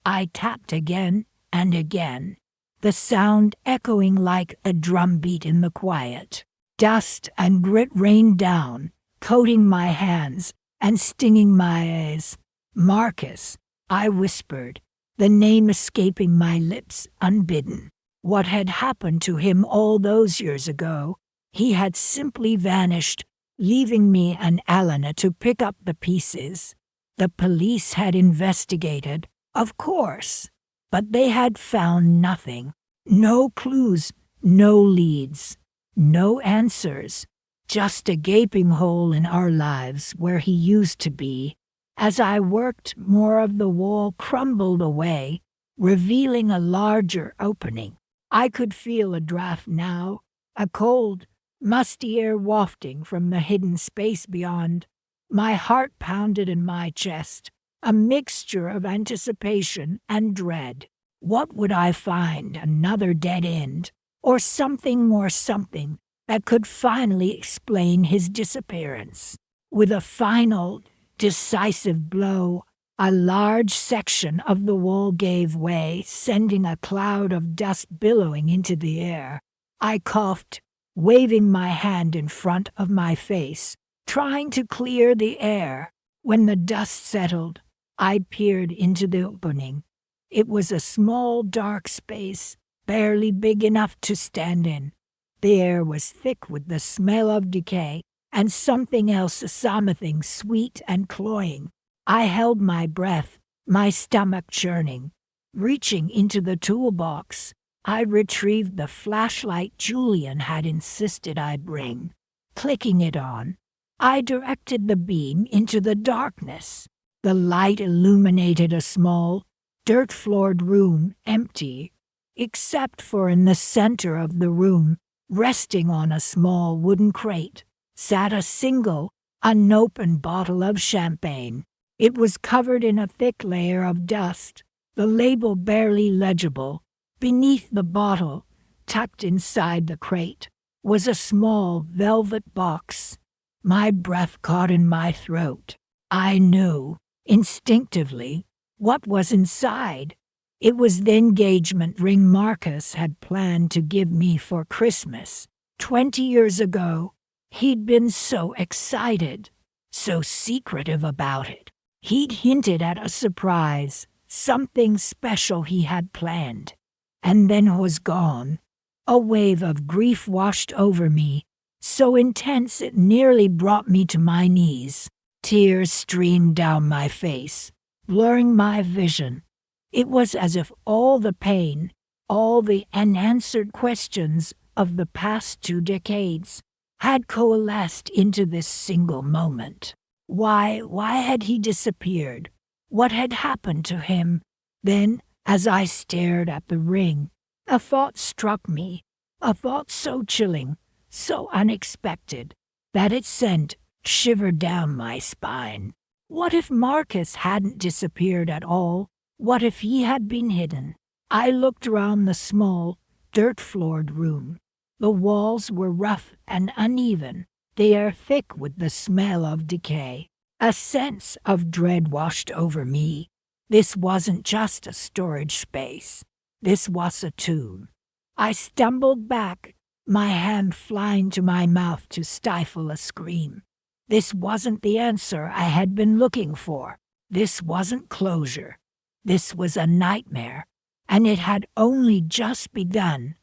I tapped again and again, the sound echoing like a drumbeat in the quiet. Dust and grit rained down, coating my hands and stinging my eyes. "Marcus," I whispered, the name escaping my lips unbidden. What had happened to him all those years ago? He had simply vanished, leaving me and Alana to pick up the pieces. The police had investigated, of course, but they had found nothing. No clues, no leads, no answers, just a gaping hole in our lives where he used to be. As I worked, more of the wall crumbled away, revealing a larger opening. I could feel a draft now, a cold, musty air wafting from the hidden space beyond. My heart pounded in my chest, a mixture of anticipation and dread. What would I find? Another dead end? Or something more something that could finally explain his disappearance? With a final, decisive blow, a large section of the wall gave way, sending a cloud of dust billowing into the air. I coughed, waving my hand in front of my face, trying to clear the air. When the dust settled, I peered into the opening. It was a small, dark space, barely big enough to stand in. The air was thick with the smell of decay, and something else, something sweet and cloying. I held my breath, my stomach churning. Reaching into the toolbox, I retrieved the flashlight Julian had insisted I bring. Clicking it on, I directed the beam into the darkness. The light illuminated a small, dirt-floored room, empty, except for in the center of the room, resting on a small wooden crate, sat a single, unopened bottle of champagne. It was covered in a thick layer of dust, the label barely legible. Beneath the bottle, tucked inside the crate, was a small velvet box. My breath caught in my throat. I knew, instinctively, what was inside. It was the engagement ring Marcus had planned to give me for Christmas. 20 years ago, he'd been so excited, so secretive about it. He'd hinted at a surprise, something special he had planned, and then was gone. A wave of grief washed over me, so intense it nearly brought me to my knees. Tears streamed down my face, blurring my vision. It was as if all the pain, all the unanswered questions of the past 2 decades had coalesced into this single moment. Why had he disappeared? What had happened to him? Then, as I stared at the ring, a thought struck me, a thought so chilling, so unexpected, that it sent shivered down my spine. What if Marcus hadn't disappeared at all? What if he had been hidden? I looked around the small, dirt-floored room. The walls were rough and uneven, the air thick with the smell of decay. A sense of dread washed over me. This wasn't just a storage space. This was a tomb. I stumbled back, my hand flying to my mouth to stifle a scream. This wasn't the answer I had been looking for. This wasn't closure. This was a nightmare, and it had only just begun.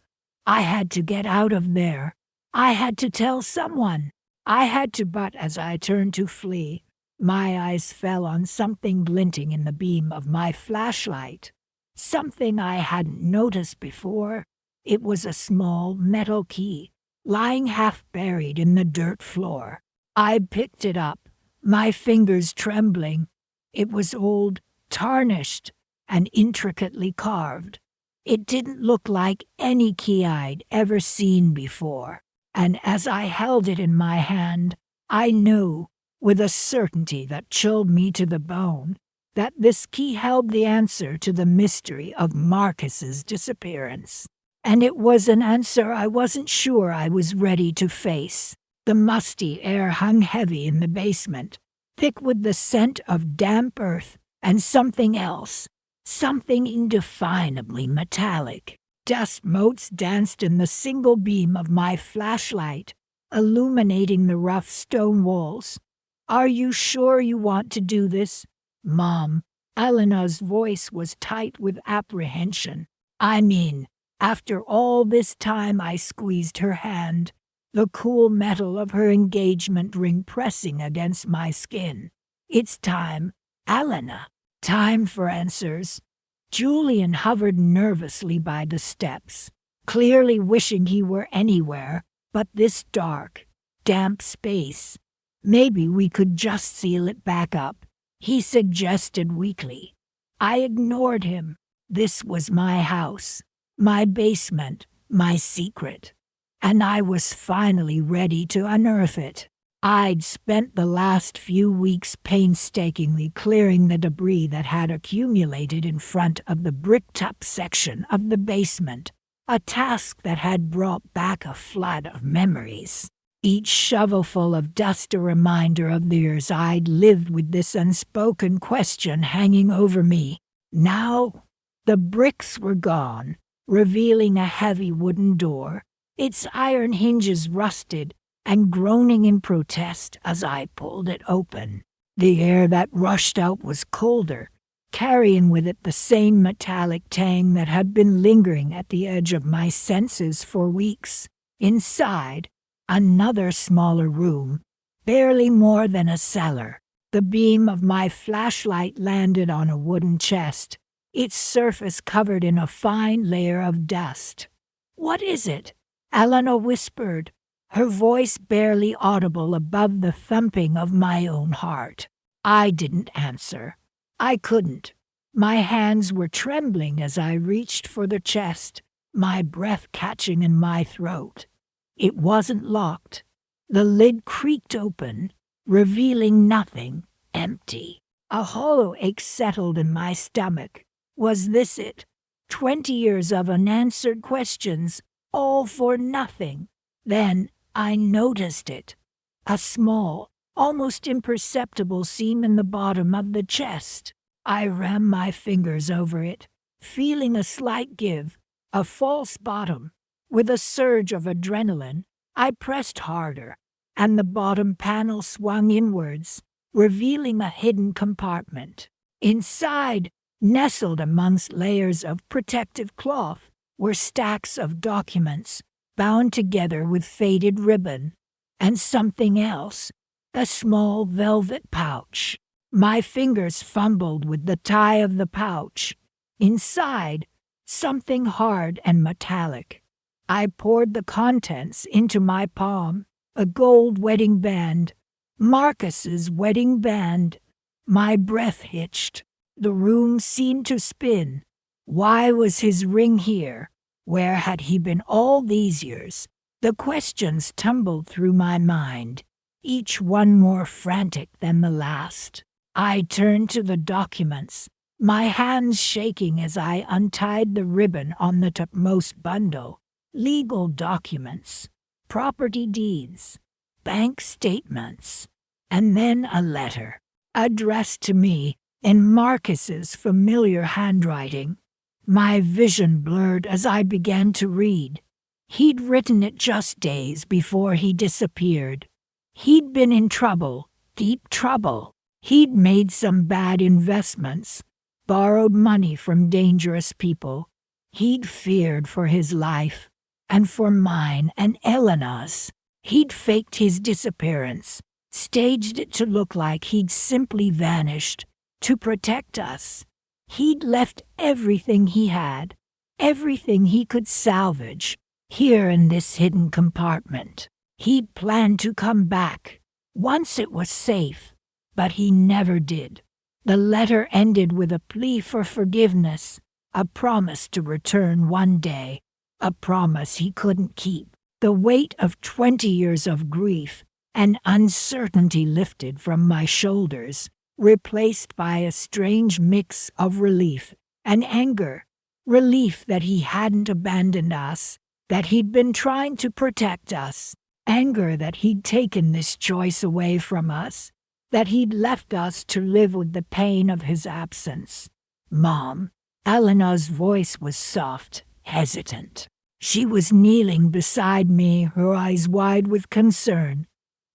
I had to get out of there. I had to tell someone. I had to, but as I turned to flee, my eyes fell on something glinting in the beam of my flashlight. Something I hadn't noticed before. It was a small metal key, lying half buried in the dirt floor. I picked it up, my fingers trembling. It was old, tarnished, and intricately carved. It didn't look like any key I'd ever seen before, and as I held it in my hand, I knew, with a certainty that chilled me to the bone, that this key held the answer to the mystery of Marcus's disappearance. And it was an answer I wasn't sure I was ready to face. The musty air hung heavy in the basement, thick with the scent of damp earth and something else, something indefinably metallic. Dust motes danced in the single beam of my flashlight, illuminating the rough stone walls. "Are you sure you want to do this, Mom?" Elena's voice was tight with apprehension. "I mean, after all this time," I squeezed her hand, the cool metal of her engagement ring pressing against my skin. "It's time, Elena. Time for answers." Julian hovered nervously by the steps, clearly wishing he were anywhere but this dark, damp space. "Maybe we could just seal it back up," he suggested weakly. I ignored him. This was my house, my basement, my secret, and I was finally ready to unearth it. I'd spent the last few weeks painstakingly clearing the debris that had accumulated in front of the bricked-up section of the basement, a task that had brought back a flood of memories. Each shovelful of dust a reminder of the years I'd lived with this unspoken question hanging over me. Now, the bricks were gone, revealing a heavy wooden door, its iron hinges rusted, and groaning in protest as I pulled it open. The air that rushed out was colder, carrying with it the same metallic tang that had been lingering at the edge of my senses for weeks. Inside, another smaller room, barely more than a cellar. The beam of my flashlight landed on a wooden chest, its surface covered in a fine layer of dust. "What is it?" Elena whispered, her voice barely audible above the thumping of my own heart. I didn't answer. I couldn't. My hands were trembling as I reached for the chest, my breath catching in my throat. It wasn't locked. The lid creaked open, revealing nothing, empty. A hollow ache settled in my stomach. Was this it? 20 years of unanswered questions, all for nothing. Then I noticed it. A small, almost imperceptible seam in the bottom of the chest. I ran my fingers over it, feeling a slight give, a false bottom. With a surge of adrenaline, I pressed harder, and the bottom panel swung inwards, revealing a hidden compartment. Inside, nestled amongst layers of protective cloth, were stacks of documents, bound together with faded ribbon, and something else, a small velvet pouch. My fingers fumbled with the tie of the pouch. Inside, something hard and metallic. I poured the contents into my palm. A gold wedding band. Marcus's wedding band. My breath hitched. The room seemed to spin. Why was his ring here? Where had he been all these years? The questions tumbled through my mind, each one more frantic than the last. I turned to the documents, my hands shaking as I untied the ribbon on the topmost bundle. Legal documents, property deeds, bank statements, and then a letter, addressed to me in Marcus's familiar handwriting. My vision blurred as I began to read. He'd written it just days before he disappeared. He'd been in trouble, deep trouble. He'd made some bad investments, borrowed money from dangerous people. He'd feared for his life, and for mine and Elena's. He'd faked his disappearance, staged it to look like he'd simply vanished, to protect us. He'd left everything he had, everything he could salvage, here in this hidden compartment. He'd planned to come back, once it was safe, but he never did. The letter ended with a plea for forgiveness, a promise to return one day, a promise he couldn't keep. The weight of 20 years of grief and uncertainty lifted from my shoulders, replaced by a strange mix of relief and anger. Relief that he hadn't abandoned us, that he'd been trying to protect us. Anger that he'd taken this choice away from us, that he'd left us to live with the pain of his absence. "Mom," Elena's voice was soft, hesitant. She was kneeling beside me, her eyes wide with concern.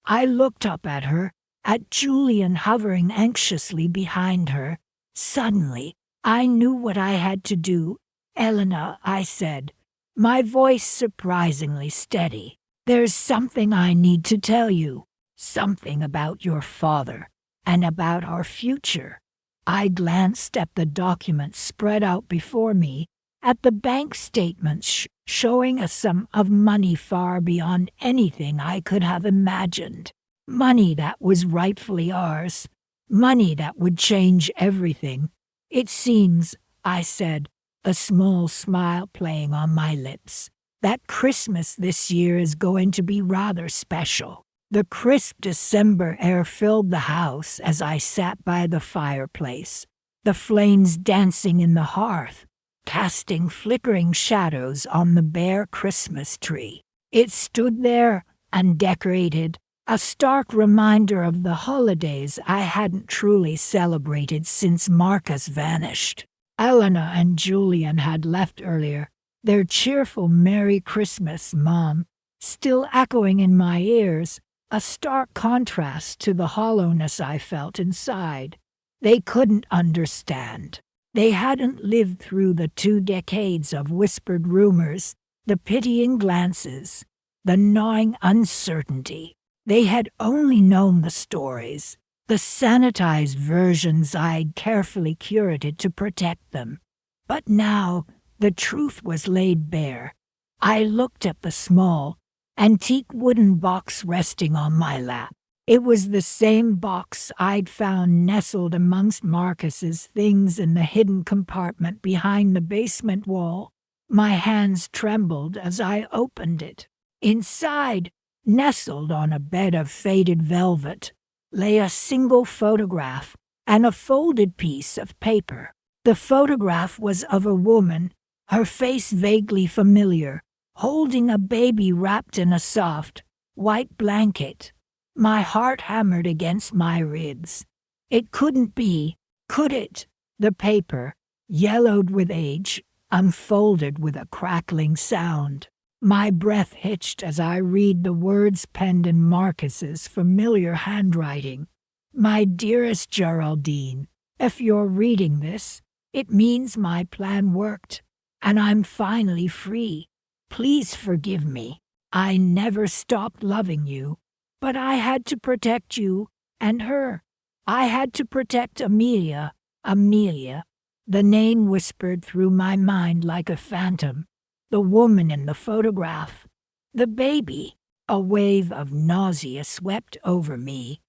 I looked up at her, at Julian hovering anxiously behind her. Suddenly, I knew what I had to do. "Elena," I said, my voice surprisingly steady. "There's something I need to tell you. Something about your father, and about our future." I glanced at the documents spread out before me, at the bank statements showing a sum of money far beyond anything I could have imagined. Money that was rightfully ours. Money that would change everything. "It seems," I said, a small smile playing on my lips, "that Christmas this year is going to be rather special." The crisp December air filled the house as I sat by the fireplace, the flames dancing in the hearth, casting flickering shadows on the bare Christmas tree. It stood there, undecorated, a stark reminder of the holidays I hadn't truly celebrated since Marcus vanished. Elena and Julian had left earlier, their cheerful "Merry Christmas, Mom," still echoing in my ears, a stark contrast to the hollowness I felt inside. They couldn't understand. They hadn't lived through the 2 decades of whispered rumors, the pitying glances, the gnawing uncertainty. They had only known the stories, the sanitized versions I'd carefully curated to protect them. But now, the truth was laid bare. I looked at the small, antique wooden box resting on my lap. It was the same box I'd found nestled amongst Marcus's things in the hidden compartment behind the basement wall. My hands trembled as I opened it. Inside, nestled on a bed of faded velvet, lay a single photograph and a folded piece of paper. The photograph was of a woman, her face vaguely familiar, holding a baby wrapped in a soft, white blanket. My heart hammered against my ribs. It couldn't be, could it? The paper, yellowed with age, unfolded with a crackling sound. My breath hitched as I read the words penned in Marcus's familiar handwriting. My dearest Geraldine, if you're reading this, it means my plan worked, and I'm finally free. Please forgive me. I never stopped loving you, but I had to protect you and her. I had to protect Amelia. Amelia. The name whispered through my mind like a phantom. The woman in the photograph. The baby. A wave of nausea swept over me.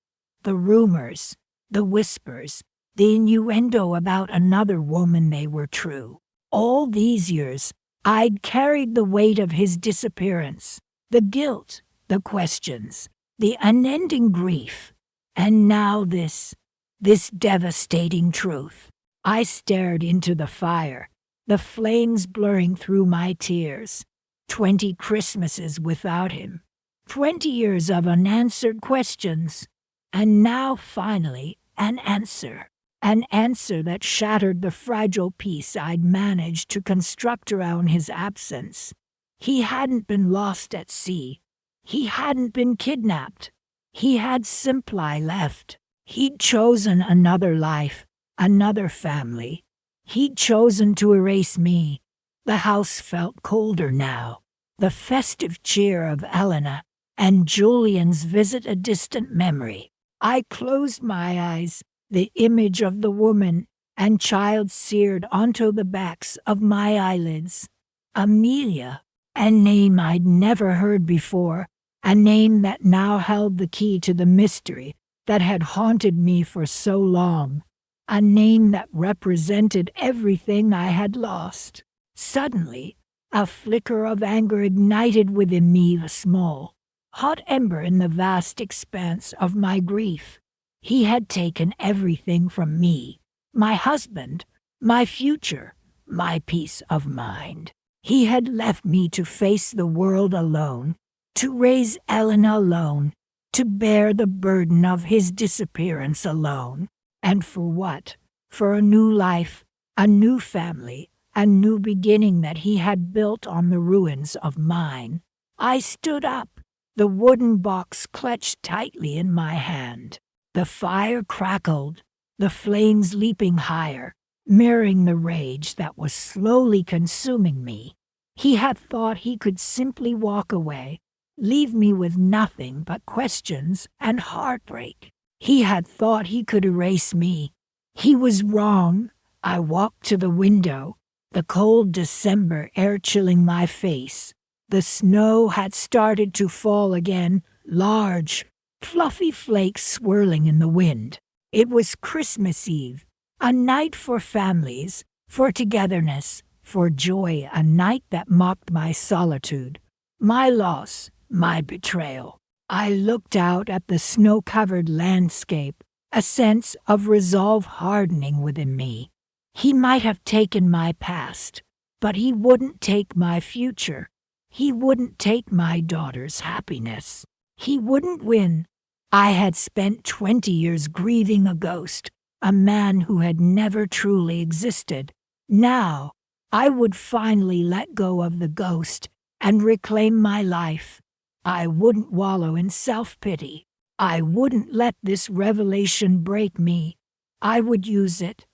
The rumors, the whispers, the innuendo about another woman, they were true. All these years, I'd carried the weight of his disappearance, the guilt, the questions, the unending grief. And now this devastating truth. I stared into the fire, the flames blurring through my tears. 20 Christmases without him. 20 years of unanswered questions. And now, finally, an answer. An answer that shattered the fragile peace I'd managed to construct around his absence. He hadn't been lost at sea. He hadn't been kidnapped. He had simply left. He'd chosen another life, another family. He'd chosen to erase me. The house felt colder now. The festive cheer of Elena and Julian's visit a distant memory. I closed my eyes. The image of the woman and child seared onto the backs of my eyelids. Amelia, a name I'd never heard before, a name that now held the key to the mystery that had haunted me for so long, a name that represented everything I had lost. Suddenly, a flicker of anger ignited within me, a small, hot ember in the vast expanse of my grief. He had taken everything from me, my husband, my future, my peace of mind. He had left me to face the world alone, to raise Ellen alone, to bear the burden of his disappearance alone. And for what? For a new life, a new family, a new beginning that he had built on the ruins of mine. I stood up, the wooden box clutched tightly in my hand. The fire crackled, the flames leaping higher, mirroring the rage that was slowly consuming me. He had thought he could simply walk away, leave me with nothing but questions and heartbreak. He had thought he could erase me. He was wrong. I walked to the window, the cold December air chilling my face. The snow had started to fall again, large, fluffy flakes swirling in the wind. It was Christmas Eve, a night for families, for togetherness, for joy, a night that mocked my solitude, my loss, my betrayal. I looked out at the snow-covered landscape, a sense of resolve hardening within me. He might have taken my past, but he wouldn't take my future. He wouldn't take my daughter's happiness. He wouldn't win. I had spent 20 years grieving a ghost, a man who had never truly existed. Now, I would finally let go of the ghost and reclaim my life, I wouldn't wallow in self-pity. I wouldn't let this revelation break me. I would use it.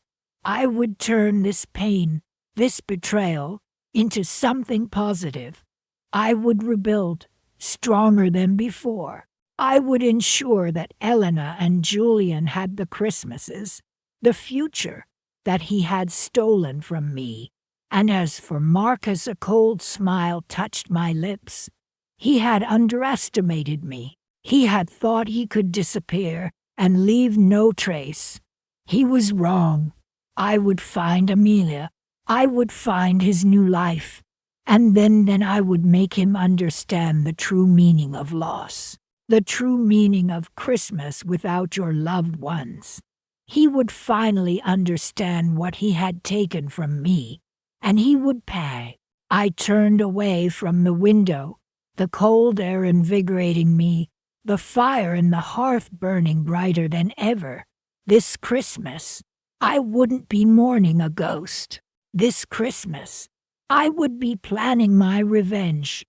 I would turn this pain, this betrayal, into something positive. I would rebuild, stronger than before. I would ensure that Elena and Julian had the Christmases, the future that he had stolen from me. And as for Marcus, a cold smile touched my lips. He had underestimated me. He had thought he could disappear and leave no trace. He was wrong. I would find Amelia. I would find his new life. And then I would make him understand the true meaning of loss, the true meaning of Christmas without your loved ones. He would finally understand what he had taken from me, and he would pay. I turned away from the window, the cold air invigorating me, the fire in the hearth burning brighter than ever. This Christmas, I wouldn't be mourning a ghost. This Christmas, I would be planning my revenge.